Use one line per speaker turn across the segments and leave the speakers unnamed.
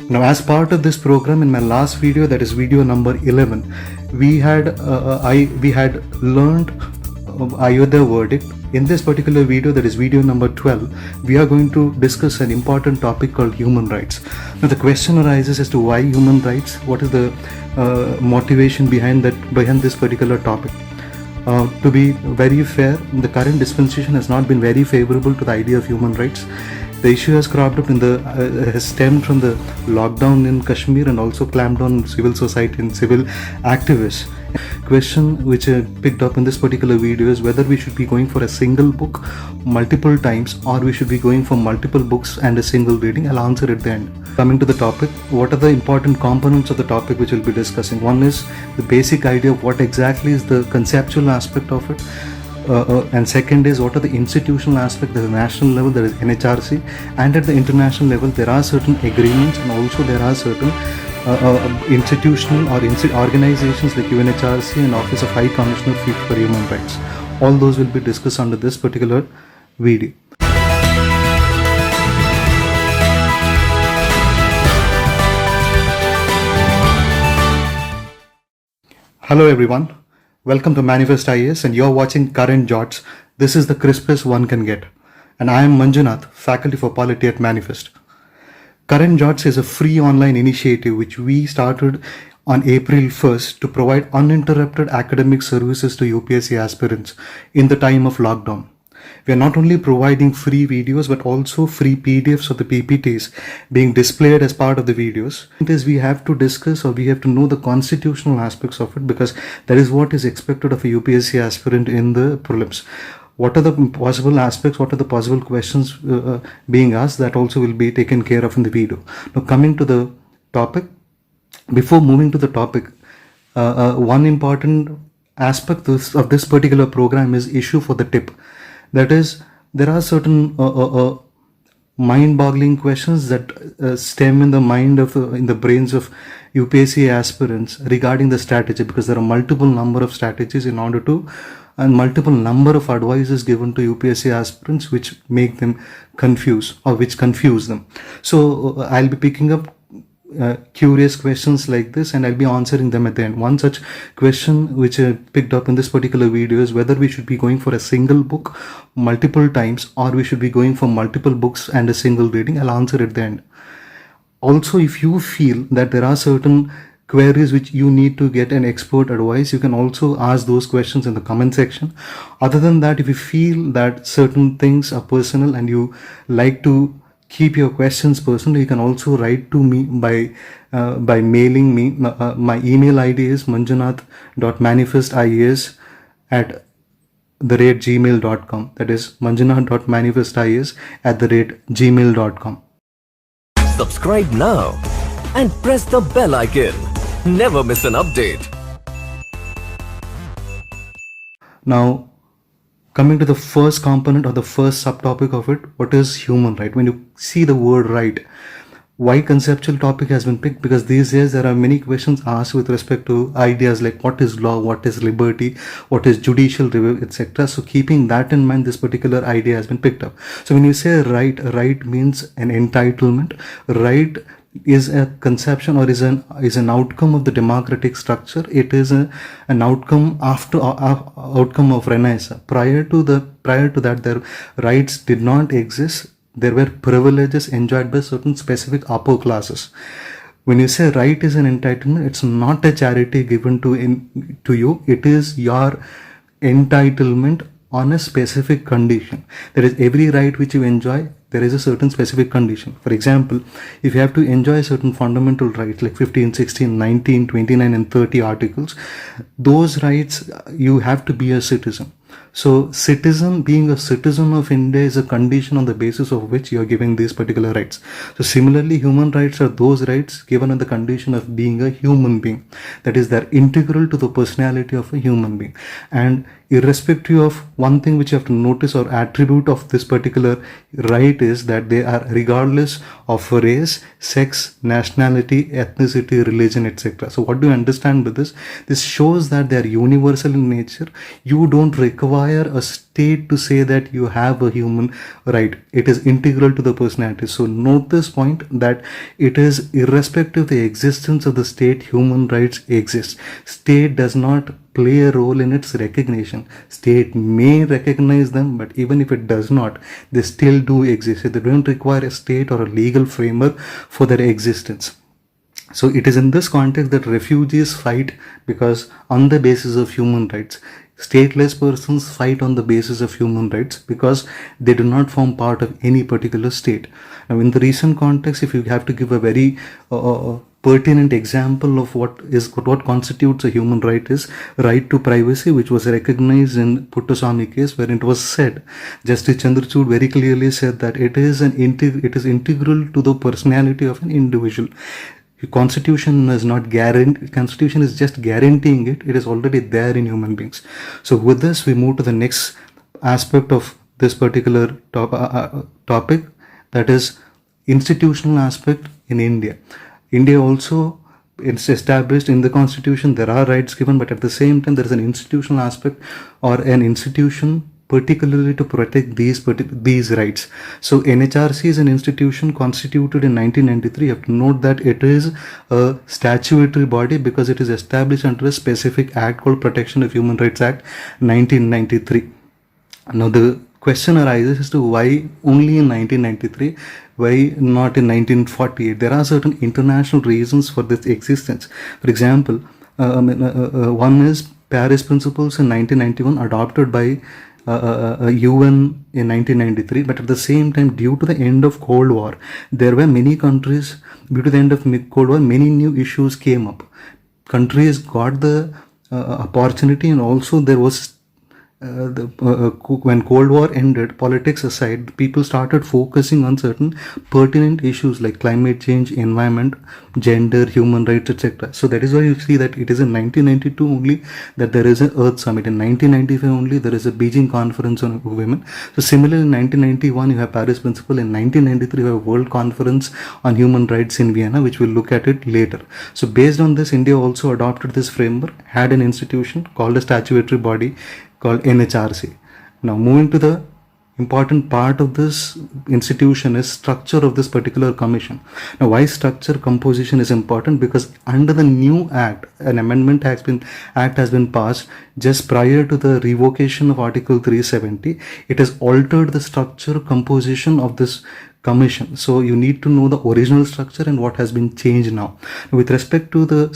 Now, as part of this program, in my last video, that is video number 11, we had learned Ayodhya verdict. In this particular video, that is video number 12, we are going to discuss an important topic called human rights. Now, the question arises as to why human rights. What is the motivation behind this particular topic? To be very fair, the current dispensation has not been very favorable to the idea of human rights. The issue has cropped up has stemmed from the lockdown in Kashmir and also clamped on civil society and civil activists. Question which I picked up in this particular video is whether we should be going for a single book multiple times or we should be going for multiple books and a single reading. I'll answer at the end. Coming to the topic, what are the important components of the topic which we'll be discussing? One is the basic idea of what exactly is the conceptual aspect of it. And second is what are the institutional aspects at the national level, that is NHRC, and at the international level there are certain agreements and also there are certain institutional or organizations like UNHRC and Office of High Commissioner for Human Rights. All those will be discussed under this particular video. Hello everyone. Welcome to Manifest IAS and you're watching Current Jots. This is the crispest one can get. And I am Manjunath, Faculty for Polity at Manifest. Current Jots is a free online initiative which we started on April 1st to provide uninterrupted academic services to UPSC aspirants in the time of lockdown. We are not only providing free videos but also free PDFs of the PPTs being displayed as part of the videos. It is we have to discuss or we have to know the constitutional aspects of it because that is what is expected of a UPSC aspirant in the prelims. What are the possible aspects, what are the possible questions being asked, that also will be taken care of in the video. Now coming to the topic, before moving to the topic, one important aspect of this particular program is issue for the tip. That is, there are certain mind-boggling questions that stem in the mind of in the brains of UPSC aspirants regarding the strategy, because there are multiple number of strategies in order to and multiple number of advices given to UPSC aspirants which make them confused or which confuse them. So I'll be picking up curious questions like this and I'll be answering them at the end. One such question which I picked up in this particular video is whether we should be going for a single book multiple times or we should be going for multiple books and a single reading. I'll answer at the end. Also, if you feel that there are certain queries which you need to get an expert advice, you can also ask those questions in the comment section. Other than that, if you feel that certain things are personal and you like to keep your questions personal, you can also write to me by mailing me. My email ID is manjunath.manifestias@gmail.com. That is manjunath.manifestias@gmail.com.
Subscribe now and press the bell icon. Never miss an update.
Now, coming to the first component or the first subtopic of it, what is human right? When you see the word right, why conceptual topic has been picked? Because these days there are many questions asked with respect to ideas like what is law, what is liberty, what is judicial review, etc. So keeping that in mind, this particular idea has been picked up. So when you say right, right means an entitlement. Right is a conception or is an outcome of the democratic structure. It is an outcome outcome of Renaissance. Prior to that, their rights did not exist. There were privileges enjoyed by certain specific upper classes. When you say right is an entitlement, it's not a charity given to you. It is your entitlement on a specific condition. There is every right which you enjoy, there is a certain specific condition. For example, if you have to enjoy certain fundamental rights like 15, 16, 19, 29 and 30 articles, those rights you have to be a citizen. So being a citizen of India is a condition on the basis of which you are giving these particular rights. So similarly, human rights are those rights given on the condition of being a human being. That is, they're integral to the personality of a human being. And irrespective of one thing which you have to notice or attribute of this particular right is that they are regardless of race, sex, nationality, ethnicity, religion, etc. So what do you understand with this? This shows that they are universal in nature. You don't require require a state to say that you have a human right. It is integral to the personality. So note this point, that it is irrespective of the existence of the state, human rights exist. State does not play a role in its recognition. State may recognize them, but even if it does not, they still do exist. They don't require a state or a legal framework for their existence. So it is in this context that refugees fight because on the basis of human rights. Stateless persons fight on the basis of human rights because they do not form part of any particular state. Now, in the recent context, if you have to give a very pertinent example of what constitutes a human right, is right to privacy, which was recognized in Puttaswamy case, where it was said, Justice Chandrachud very clearly said that it is integral to the personality of an individual. Constitution is not guaranteed. Constitution is just guaranteeing it. It is already there in human beings. So with this, we move to the next aspect of this particular topic, that is institutional aspect in India. India also, it's established in the constitution, there are rights given, but at the same time there is an institutional aspect or an institution particularly to protect these rights. So NHRC is an institution constituted in 1993. You have to note that it is a statutory body because it is established under a specific act called Protection of Human Rights Act 1993. Now the question arises as to why only in 1993, why not in 1948? There are certain international reasons for this existence. For example, one is Paris Principles in 1991 adopted by UN in 1993, but at the same time, due to the end of Cold War, there were many countries, due to the end of Cold War, many new issues came up. Countries got the opportunity, and also there was when Cold War ended, politics aside, people started focusing on certain pertinent issues like climate change, environment, gender, human rights, etc. So that is why you see that it is in 1992 only that there is an Earth Summit. In 1995 only there is a Beijing Conference on Women. So similarly, in 1991 you have Paris Principle. In 1993 you have World Conference on Human Rights in Vienna, which we'll look at it later. So based on this, India also adopted this framework, had an institution called a statutory body called NHRC. Now moving to the important part of this institution is structure of this particular commission. Now why structure composition is important? Because under the new act, an amendment has been passed just prior to the revocation of Article 370. It has altered the structure composition of this commission. So you need to know the original structure and what has been changed now. With respect to the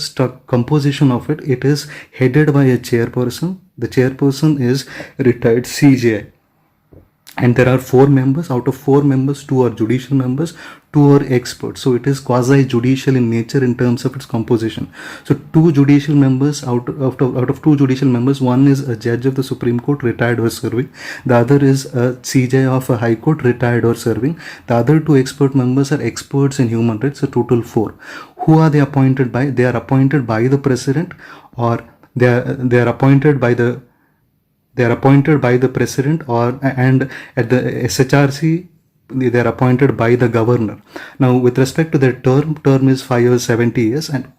composition of it, it is headed by a chairperson. The chairperson is retired CJI. And there are 4 members. Out of 4 members, 2 are judicial members, 2 are experts. So it is quasi-judicial in nature in terms of its composition. So 2 judicial members, out of 2 judicial members, one is a judge of the Supreme Court, retired or serving. The other is a CJI of a High Court, retired or serving. The other 2 expert members are experts in human rights, a total 4. Who are they appointed by? They are appointed by the president, or they are appointed by the president, and at the SHRC they are appointed by the governor. Now with respect to their term is 5 years, 70 years, and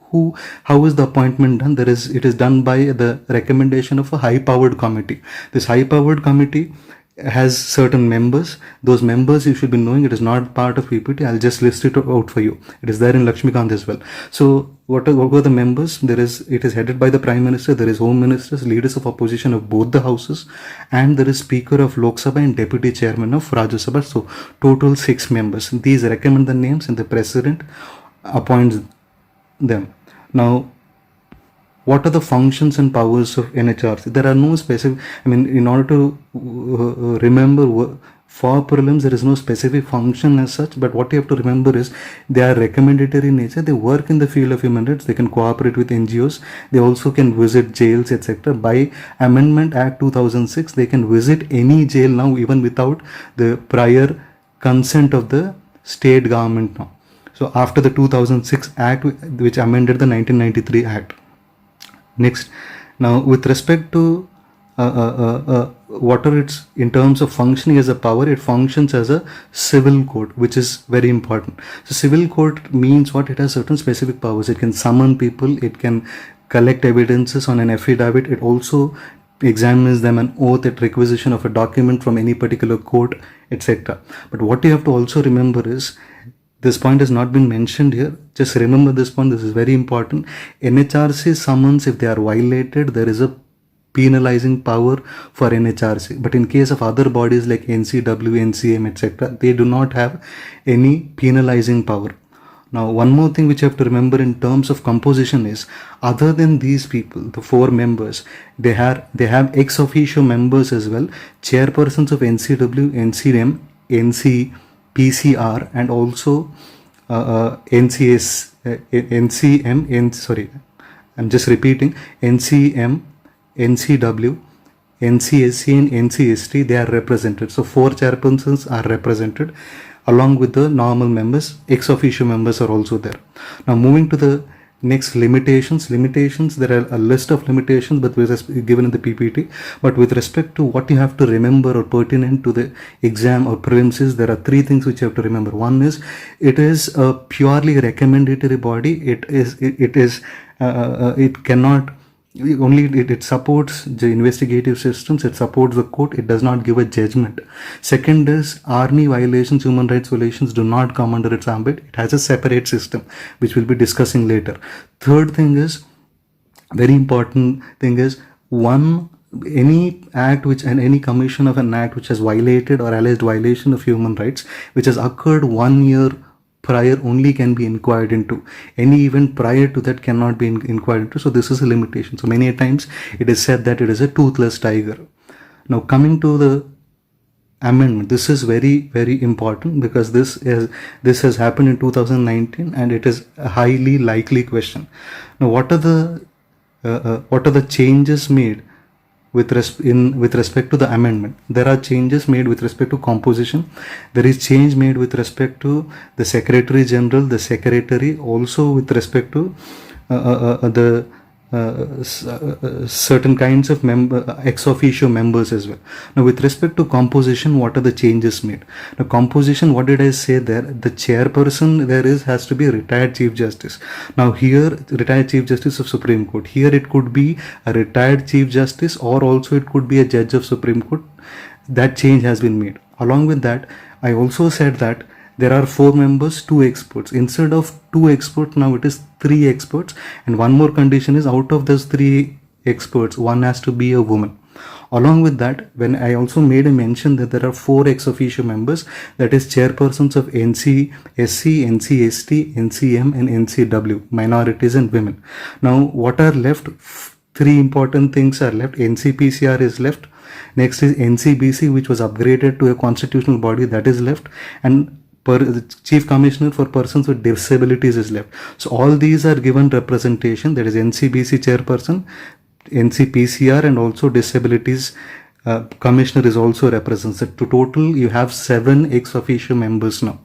how is the appointment done? It is done by the recommendation of a high-powered committee. This high-powered committee has certain members. Those members you should be knowing. It is not part of PPT. I'll just list it out for you. It is there in Lakshmikant as well. So what were the members? It is headed by the Prime Minister. There is Home Ministers, leaders of opposition of both the houses, and there is Speaker of Lok Sabha and Deputy Chairman of Rajya Sabha. So total 6 members. These recommend the names and the President appoints them. Now, what are the functions and powers of NHRC? There are no specific, in order to remember, for prelims there is no specific function as such, but what you have to remember is they are recommendatory in nature. They work in the field of human rights. They can cooperate with NGOs. They also can visit jails, etc. By Amendment Act 2006, they can visit any jail now, even without the prior consent of the state government now. So after the 2006 Act, which amended the 1993 Act. Next, now with respect to what are its, in terms of functioning as a power, it functions as a civil court, which is very important. So civil court means what? It has certain specific powers. It can summon people, it can collect evidences on an affidavit, it also examines them an oath at requisition of a document from any particular court, etc. But what you have to also remember is, this point has not been mentioned here. Just remember this point. This is very important. NHRC summons, if they are violated, there is a penalizing power for NHRC. But in case of other bodies like NCW, NCM, etc., they do not have any penalizing power. Now, one more thing which you have to remember in terms of composition is, other than these people, the 4 members, they have ex officio members as well, chairpersons of NCW, NCM, NCPCR, and also I'm just repeating, NCM, NCW, NCSC and NCST, they are represented. So 4 chairpersons are represented along with the normal members. Ex officio members are also there. Now moving to the next, limitations. There are a list of limitations but given in the PPT, but with respect to what you have to remember or pertinent to the exam or prelims, there are 3 things which you have to remember. One is, it is a purely recommendatory body. It supports the investigative systems, it supports the court, it does not give a judgment. Second is, army violations, human rights violations do not come under its ambit. It has a separate system, which we'll be discussing later. Third thing is, very important thing is, any act any commission of an act which has violated or alleged violation of human rights, which has occurred 1 year prior, only can be inquired into. Any event prior to that cannot be inquired into. So this is a limitation. So many times it is said that it is a toothless tiger. Now coming to the amendment, this is very, very important, because this has happened in 2019 and it is a highly likely question. Now what are the changes made with respect to the amendment? There are changes made with respect to composition. There is change made with respect to the Secretary General, the Secretary, also with respect to certain kinds of ex officio members as well. Now with respect to composition, what are the changes made? Now composition, what did I say there? The chairperson has to be a retired Chief Justice. Now here, retired Chief Justice of Supreme Court. Here it could be a retired Chief Justice, or also it could be a judge of Supreme Court. That change has been made. Along with that, I also said that there are 4 members, 2 experts. Instead of 2 experts, now it is 3 experts. And one more condition is, out of those 3 experts, 1 has to be a woman. Along with that, when I also made a mention that there are 4 ex officio members, that is chairpersons of NCSC, NCST, NCM and NCW, minorities and women. Now what are left? 3 important things are left. NCPCR is left. Next is NCBC, which was upgraded to a constitutional body, that is left. And the Chief Commissioner for Persons with Disabilities is left. So all these are given representation, that is NCBC chairperson, NCPCR, and also Disabilities Commissioner is also represented. To total, you have 7 ex officio members now.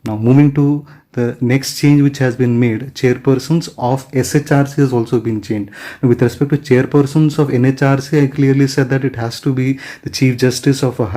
Now moving to the next change which has been made, chairpersons of SHRC has also been changed. Now, with respect to chairpersons of NHRC, I clearly said that it has to be the Chief Justice of a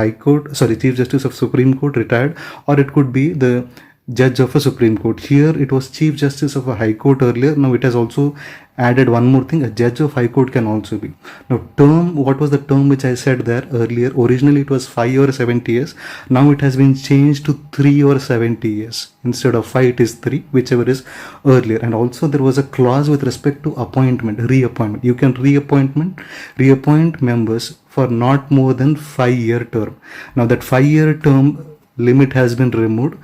Chief Justice of Supreme Court, retired, or it could be the Judge of a Supreme Court. Here it was Chief Justice of a High Court earlier. Now it has also added one more thing, a Judge of High Court can also be. Now what was the term which I said there earlier? Originally it was 5 or 70 years. Now it has been changed to 3 or 70 years. Instead of 5 it is 3, whichever is earlier. And also there was a clause with respect to appointment, reappointment. You can reappoint members for not more than 5-year term. Now that 5-year term limit has been removed.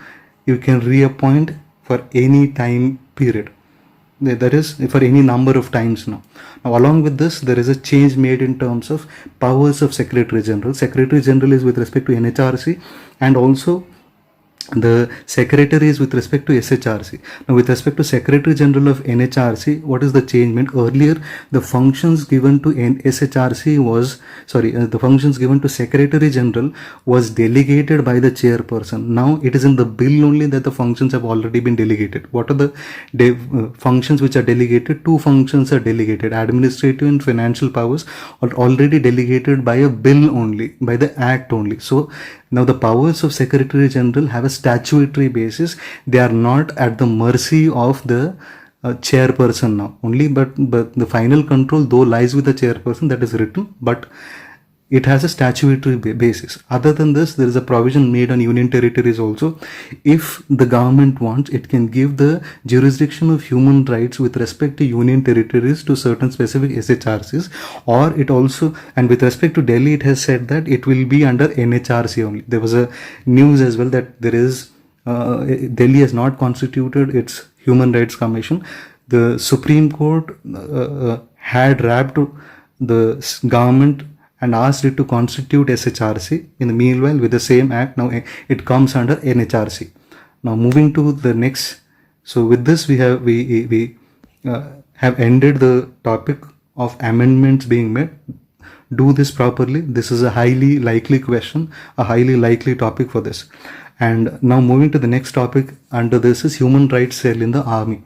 You can reappoint for any time period. That is for any number of times now. Now along with this, there is a change made in terms of powers of Secretary General. Secretary General is with respect to NHRC, and also the secretary is with respect to SHRC. Now with respect to Secretary General of NHRC, what is the change made? Earlier the functions given to SHRC was, the functions given to Secretary General was delegated by the chairperson. Now it is in the bill only that the functions have already been delegated. What are the functions which are delegated? 2 functions are delegated. Administrative and financial powers are already delegated by a bill only, by the act only. So now the powers of Secretary General have a statutory basis. They are not at the mercy of the chairperson now only, but the final control though lies with the chairperson, that is written, but it has a statutory basis. Other than this, there is a provision made on union territories also. If the government wants, it can give the jurisdiction of human rights with respect to union territories to certain specific SHRCs, or it also, and with respect to Delhi, it has said that it will be under NHRC only. There was a news as well that there is Delhi has not constituted its Human Rights Commission. The Supreme Court had rapped the government and asked it to constitute SHRC. In the meanwhile, with the same act, now it comes under NHRC. Now moving to the next. So with this, we have have ended the topic of amendments being made. Do this properly. This is a highly likely question, a highly likely topic for this. And now moving to the next topic under this is human rights cell in the army.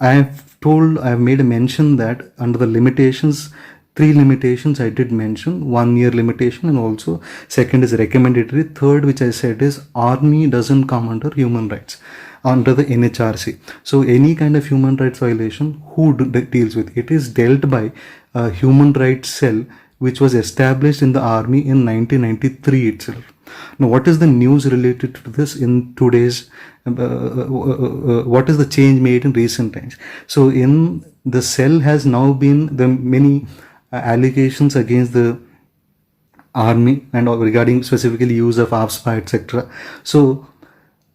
I have made a mention that under the limitations, 3 limitations I did mention: 1 year limitation, and also second is recommendatory. Third, which I said, is army doesn't come under human rights, under the NHRC. So any kind of human rights violation, who deals with it is dealt by a human rights cell which was established in the army in 1993 itself. Now, what is the news related to this in today's, what is the change made in recent times? So in the cell has now been the many allegations against the army and regarding specifically use of AFSPA, etc. So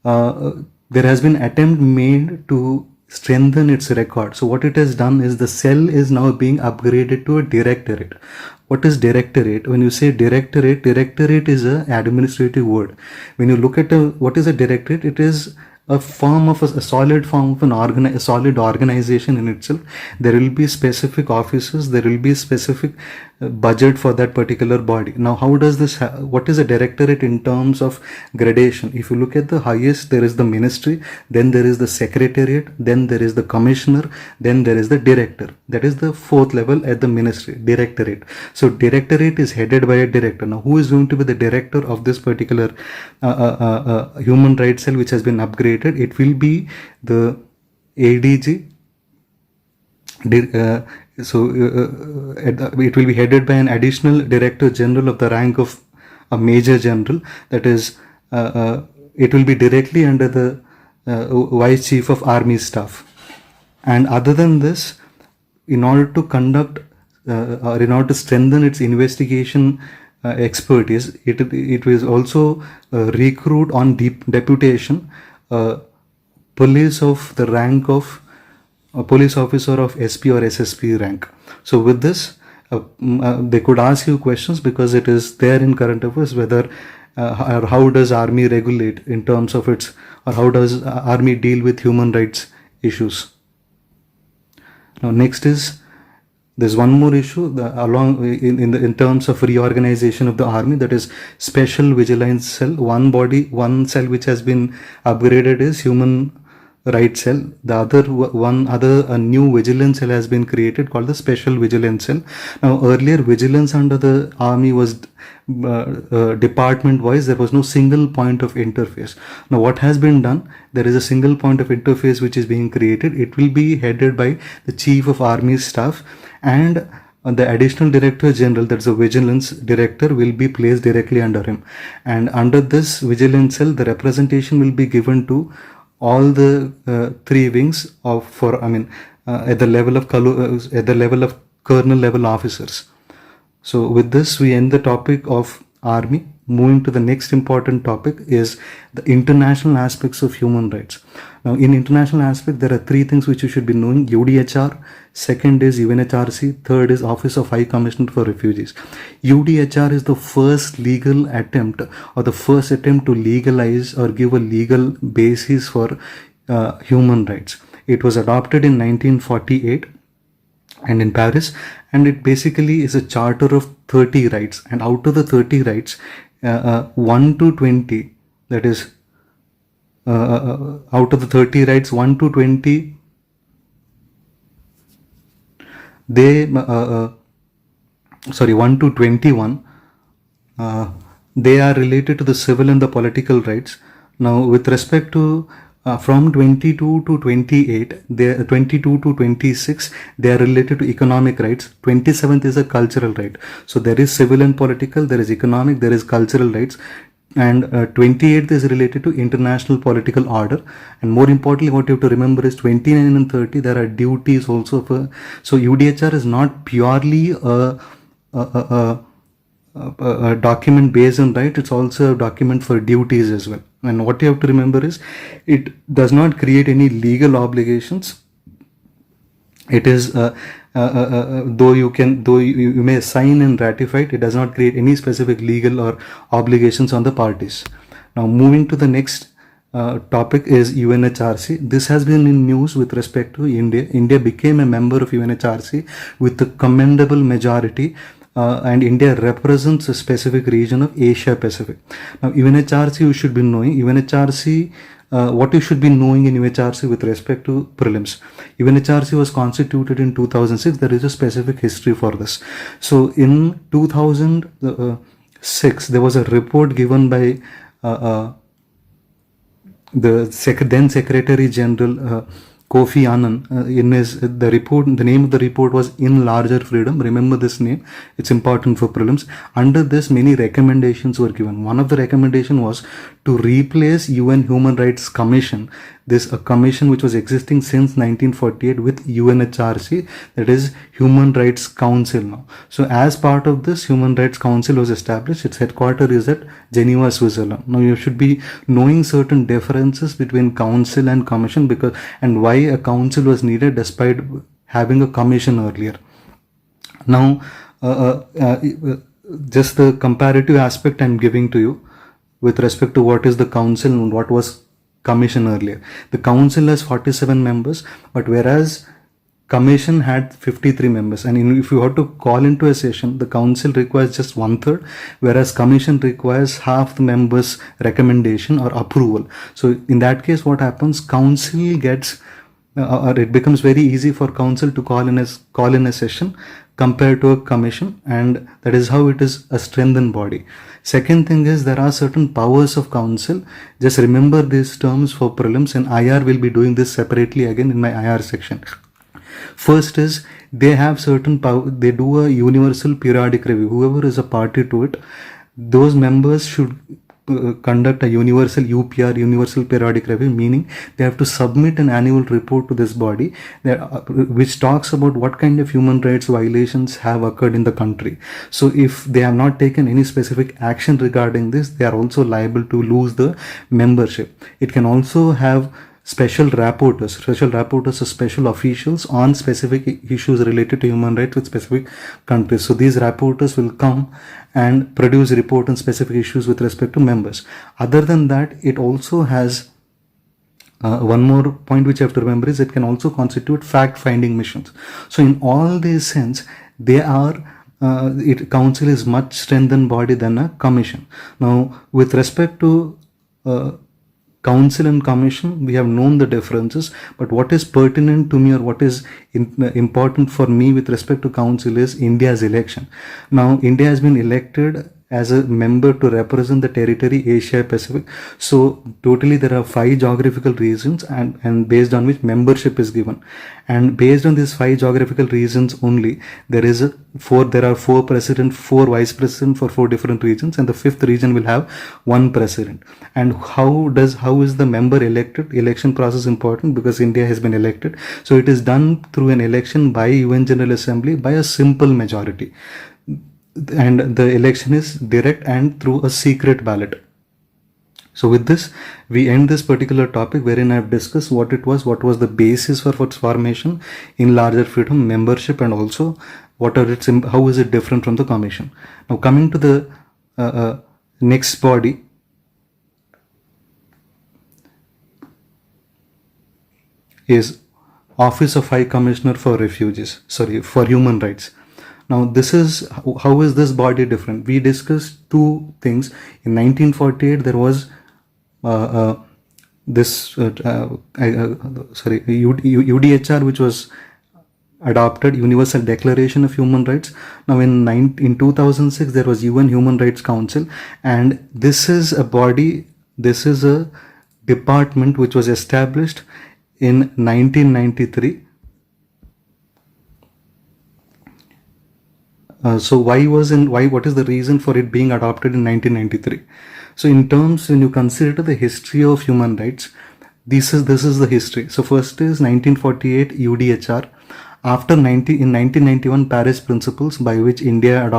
there has been attempt made to strengthen its record. So what it has done is the cell is now being upgraded to a directorate. What is directorate? When you say directorate, directorate is an administrative word. When you look at what is a directorate, it is a form of a solid form of a solid organization in itself. There will be specific offices, there will be specific budget for that particular body. Now, how does this, what is a directorate in terms of gradation? If you look at the highest, there is the ministry, then there is the secretariat, then there is the commissioner, then there is the director. That is the 4th level at the ministry, directorate. So directorate is headed by a director. Now, who is going to be the director of this particular human rights cell which has been upgraded? It will be the ADG. It will be headed by an additional director general of the rank of a major general. That is, it will be directly under the vice chief of army staff. And other than this, in order to conduct or in order to strengthen its investigation expertise, it will also recruit on deputation police of the rank of a police officer of SP or SSP rank. So with this, they could ask you questions because it is there in current affairs, whether or how does army regulate in terms of its, or how does army deal with human rights issues. Now next is, there's one more issue in terms of reorganization of the army, that is special vigilance cell. One cell which has been upgraded is human rights cell. A new vigilance cell has been created called the special vigilance cell. Now earlier, vigilance under the army was department wise. There was no single point of interface. Now what has been done, there is a single point of interface which is being created. It will be headed by the chief of army staff, and the additional director general, that's the vigilance director, will be placed directly under him. And under this vigilance cell, the representation will be given to all the 3 wings at the level of colonel level officers. So with this, we end the topic of army. Moving to the next important topic is the international aspects of human rights. Now in international aspect, there are 3 things which you should be knowing: UDHR, second is UNHRC, third is Office of High Commissioner for Refugees. UDHR is the first legal attempt, or the first attempt to legalize or give a legal basis for human rights. It was adopted in 1948 and in Paris, and it basically is a charter of 30 rights, and out of the 30 rights, 1 to 20, that is out of the 30 rights, 1 to 20 1 to 21 they are related to the civil and the political rights. Now with respect to from 22 to 28, 22 to 26, they are related to economic rights. 27th is a cultural right. So there is civil and political, there is economic, there is cultural rights. And 28th is related to international political order. And more importantly, what you have to remember is 29 and 30, there are duties also. So UDHR is not purely a document based on right, it's also a document for duties as well. And what you have to remember is it does not create any legal obligations. It is though you may sign and ratify it, it does not create any specific legal or obligations on the parties. Now moving to the next topic is UNHRC. This has been in news with respect to India. India became a member of UNHRC with a commendable majority. And India represents a specific region of Asia Pacific. Now UNHRC, you should be knowing UNHRC. What you should be knowing in UNHRC with respect to prelims. UNHRC was constituted in 2006. There is a specific history for this. So in 2006, there was a report given by the then Secretary General Kofi Annan. The name of the report was In Larger Freedom. Remember this name, it's important for prelims. Under this, many recommendations were given. One of the recommendation was to replace UN Human Rights Commission, a commission which was existing since 1948, with UNHRC, that is Human Rights Council now. So as part of this, Human Rights Council was established. Its headquarters is at Geneva, Switzerland. Now you should be knowing certain differences between council and commission, and why a council was needed despite having a commission earlier. Now just the comparative aspect I'm giving to you with respect to what is the council and what was commission earlier. The council has 47 members, but whereas commission had 53 members. And if you have to call into a session, the council requires just 1/3, whereas commission requires half the members' recommendation or approval. So in that case, what happens? Council gets or it becomes very easy for council to call in a session compared to a commission, and that is how it is a strengthened body. Second thing is there are certain powers of council. Just remember these terms for prelims, and IR will be doing this separately again in my IR section. First is they have certain power. They do a universal periodic review. Whoever is a party to it, those members should conduct a universal UPR, universal periodic review, meaning they have to submit an annual report to this body which talks about what kind of human rights violations have occurred in the country. So if they have not taken any specific action regarding this, they are also liable to lose the membership. It can also have special rapporteurs or special officials on specific issues related to human rights with specific countries. So these rapporteurs will come and produce a report on specific issues with respect to members. Other than that, it also has one more point which you have to remember is it can also constitute fact-finding missions. So in all these sense, they are council is much strengthened body than a commission. Now, with respect to council and commission, we have known the differences, but what is pertinent to me or what is important for me with respect to council is India's election. Now, India has been elected as a member to represent the territory Asia Pacific. So totally there are 5 geographical regions and based on which membership is given. And based on these 5 geographical regions only, there are 4 presidents, 4 vice presidents for 4 different regions, and the 5th region will have 1 president. And how is the member elected? Election process important because India has been elected. So it is done through an election by UN General Assembly by a simple majority. And the election is direct and through a secret ballot. So with this, we end this particular topic wherein I have discussed what was the basis for its formation, in larger freedom, membership, and also how is it different from the commission. Now coming to the next body, is Office of High Commissioner for Human Rights. Now, this is how is this body different? We discussed 2 things. In 1948, there was UDHR, which was adopted, Universal Declaration of Human Rights. Now, in 2006, there was UN Human Rights Council, and this is a body. This is a department which was established in 1993. So what is the reason for it being adopted in 1993? So in terms, when you consider the history of human rights, this is the history. So first is 1948 UDHR. After in 1991 Paris Principles, by which India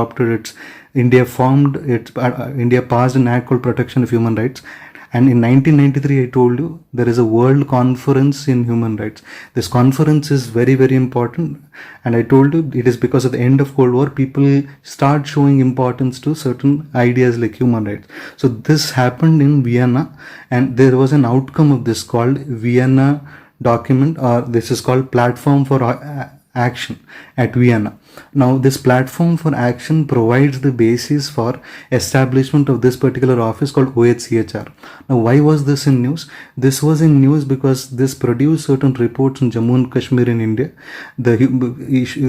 passed an act called Protection of Human Rights. And in 1993, I told you, there is a World Conference in Human Rights. This conference is very, very important. And I told you, it is because at the end of Cold War, people start showing importance to certain ideas like human rights. So this happened in Vienna, and there was an outcome of this called Vienna document, or this is called Platform for Action at Vienna. Now this platform for action provides the basis for establishment of this particular office called OHCHR. Now why was this in news? This was in news because this produced certain reports in Jammu and Kashmir in India, the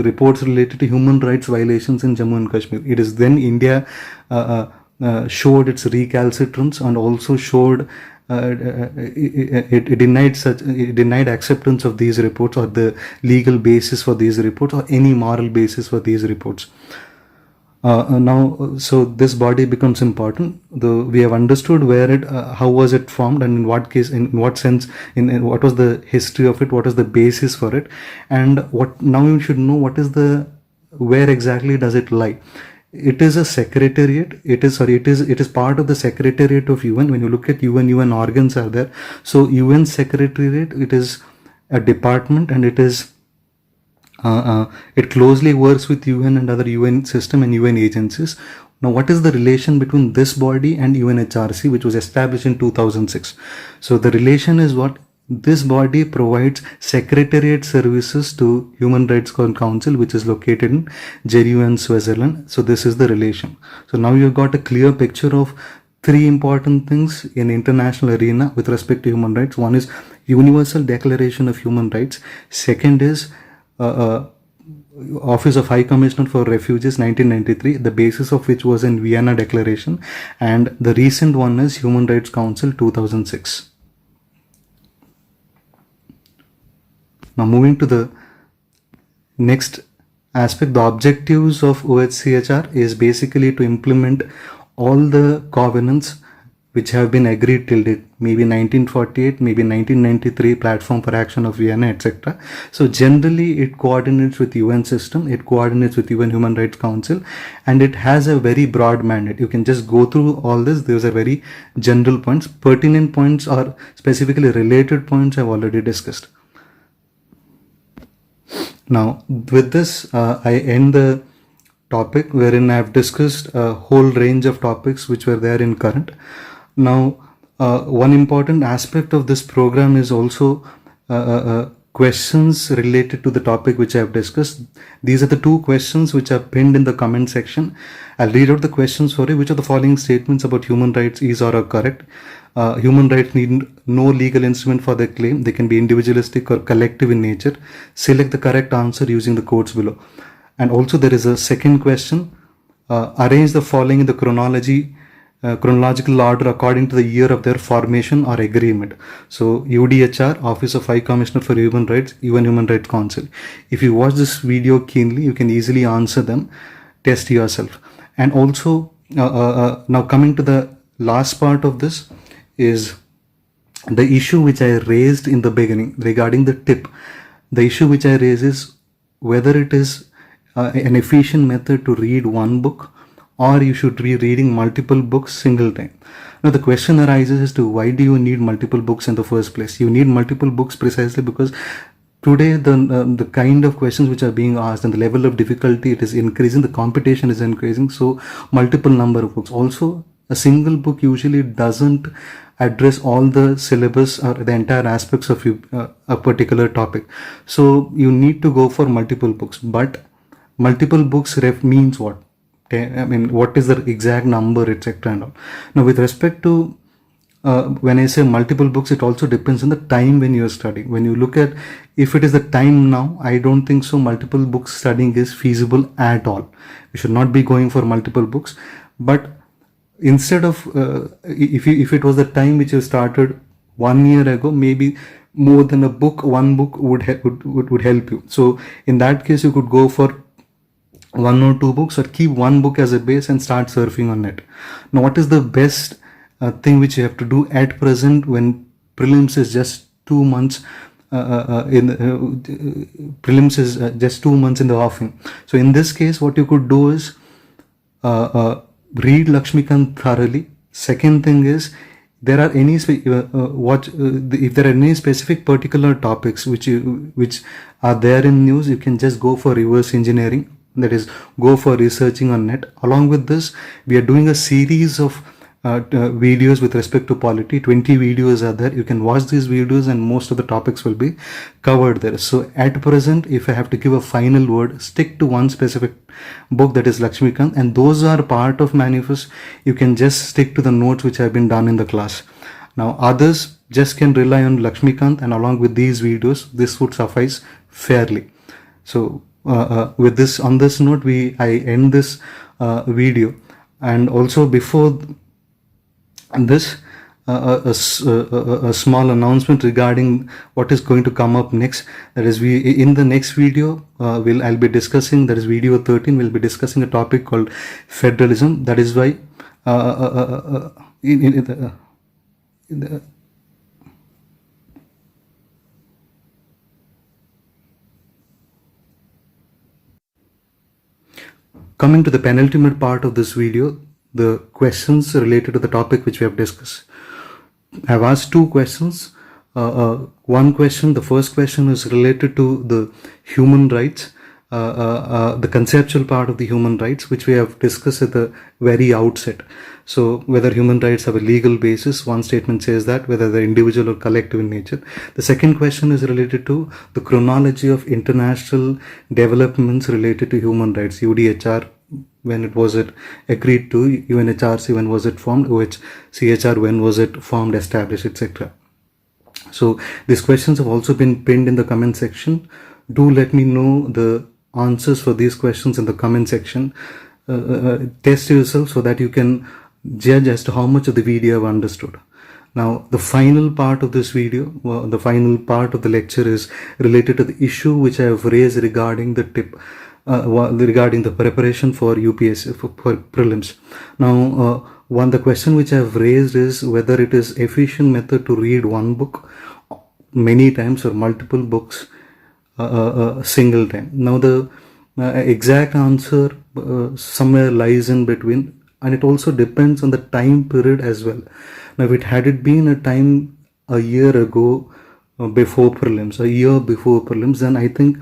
reports related to human rights violations in Jammu and Kashmir. It is then India showed its recalcitrance and also showed it denied acceptance of these reports, or the legal basis for these reports, or any moral basis for these reports. Now, so this body becomes important. We have understood where it, how was it formed, and in what case, in what sense, in what was the history of it, what is the basis for it, and what now you should know what is where exactly does it lie. It is a secretariat. It is part of the secretariat of UN. When you look at UN organs are there. So UN secretariat, it is a department, and it is it closely works with UN and other UN system and UN agencies. Now, what is the relation between this body and UNHRC, which was established in 2006? So the relation is what? This body provides secretariat services to Human Rights Council, which is located in Geneva, Switzerland. So this is the relation. So now you've got a clear picture of three important things in international arena with respect to human rights. One is Universal Declaration of Human Rights. Second is Office of High Commissioner for Refugees 1993, the basis of which was in Vienna Declaration. And the recent one is Human Rights Council 2006. Now moving to the next aspect, the objectives of OHCHR is basically to implement all the covenants which have been agreed till date, maybe 1948, maybe 1993 Platform for Action of Vienna, etc. So generally it coordinates with UN system, it coordinates with UN Human Rights Council, and it has a very broad mandate. You can just go through all this. Those are very general points. Pertinent points or specifically related points I've already discussed. Now, with this, I end the topic wherein I have discussed a whole range of topics which were there in current. Now, one important aspect of this program is also questions related to the topic which I have discussed. These are the two questions which are pinned in the comment section. I'll read out the questions for you. Which of the following statements about human rights is or are correct? Human rights need no legal instrument for their claim. They can be individualistic or collective in nature. Select the correct answer using the quotes below. And also there is a second question. Arrange the following in the chronological order according to the year of their formation or agreement. So UDHR, Office of High Commissioner for Human Rights, UN Human Rights Council. If you watch this video keenly, you can easily answer them. Test yourself. And also now coming to the last part of this is the issue which I raised in the beginning regarding the tip. The issue which I raised is whether it is an efficient method to read one book, or you should be reading multiple books single time. Now the question arises as to why do you need multiple books in the first place? You need multiple books precisely because today the kind of questions which are being asked and the level of difficulty, it is increasing, the competition is increasing, so multiple number of books. Also, a single book usually doesn't address all the syllabus or the entire aspects of a particular topic. So you need to go for multiple books. But multiple books means what? I mean, what is the exact number, etc. and all. Now, with respect to when I say multiple books, it also depends on the time when you are studying. When you look at if it is the time now, I don't think so multiple books studying is feasible at all. You should not be going for multiple books. But instead of if it was the time which you started 1 year ago, maybe more than a book, one book would help you. So in that case, you could go for 1 or 2 books, or keep one book as a base and start surfing on it. Now, what is the best thing which you have to do at present when prelims is just 2 months prelims is just 2 months in the offing? So in this case, what you could do is read Lakshmikant thoroughly. Second thing is, there are any if there are any specific particular topics which are there in news, you can just go for reverse engineering, that is, go for researching on net. Along with this, we are doing a series of videos with respect to polity. 20 videos are there. You can watch these videos and most of the topics will be covered there. So at present, if I have to give a final word, stick to one specific book, that is Lakshmikant, and those are part of manifest. You can just stick to the notes which have been done in the class. Now others just can rely on Lakshmikant, and along with these videos, this would suffice fairly. So with this, on this note, I end this video. And also, before this, a small announcement regarding what is going to come up next. That is, in the next video, I'll be discussing, that is video 13, we'll be discussing a topic called federalism. That is why coming to the penultimate part of this video, the questions related to the topic which we have discussed. I have asked 2 questions. One question, the first question is related to the human rights, the conceptual part of the human rights, which we have discussed at the very outset. So whether human rights have a legal basis, one statement says that, whether they're individual or collective in nature. The second question is related to the chronology of international developments related to human rights. UDHR, when it was it agreed to, UNHRC, when was it formed, OHCHR, when was it formed, established, etc. So these questions have also been pinned in the comment section. Do let me know the answers for these questions in the comment section. Test yourself so that you can judge as to how much of the video you have understood. Now, the final part of this video, the final part of the lecture, is related to the issue which I have raised regarding the regarding the preparation for UPSC for prelims. Now, the question which I have raised is whether it is efficient method to read one book many times or multiple books single time. Now, the exact answer somewhere lies in between, and it also depends on the time period as well. Now, if it had been a time a year ago before prelims, a year before prelims, then I think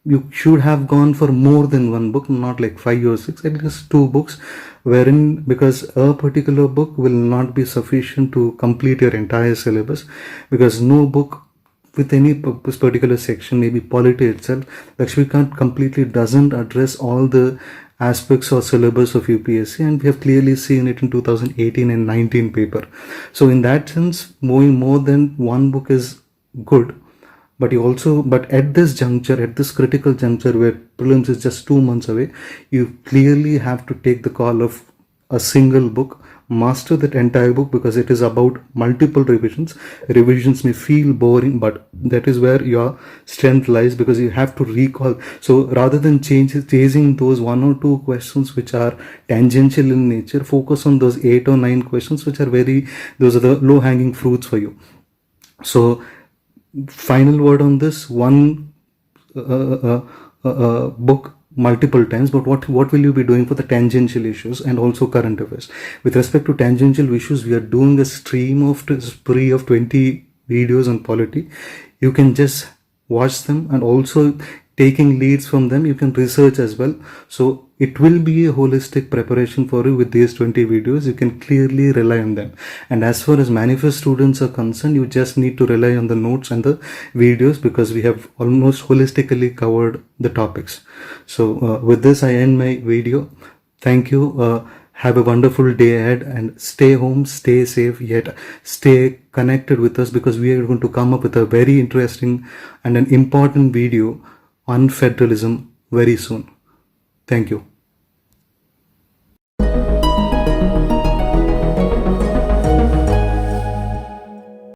you should have gone for more than one book, not like 5 or 6, at least 2 books, wherein, because a particular book will not be sufficient to complete your entire syllabus, because no book with any particular section, maybe polity itself, Lakshmikant completely doesn't address all the aspects or syllabus of UPSC, and we have clearly seen it in 2018 and 19 paper. So in that sense, more than one book is good. But at this juncture, at this critical juncture where prelims is just 2 months away, you clearly have to take the call of a single book, master that entire book, because it is about multiple revisions. Revisions may feel boring, but that is where your strength lies, because you have to recall. So rather than chasing those 1 or 2 questions which are tangential in nature, focus on those 8 or 9 questions which are those are the low hanging fruits for you. So final word on this, one book multiple times, but what will you be doing for the tangential issues and also current affairs? With respect to tangential issues, we are doing a spree of 20 videos on polity. You can just watch them, and also taking leads from them, you can research as well. So it will be a holistic preparation for you with these 20 videos. You can clearly rely on them. And as far as manifest students are concerned, you just need to rely on the notes and the videos, because we have almost holistically covered the topics. So with this, I end my video. Thank you. Have a wonderful day ahead, and stay home, stay safe, yet stay connected with us, because we are going to come up with a very interesting and an important video on federalism very soon. Thank you.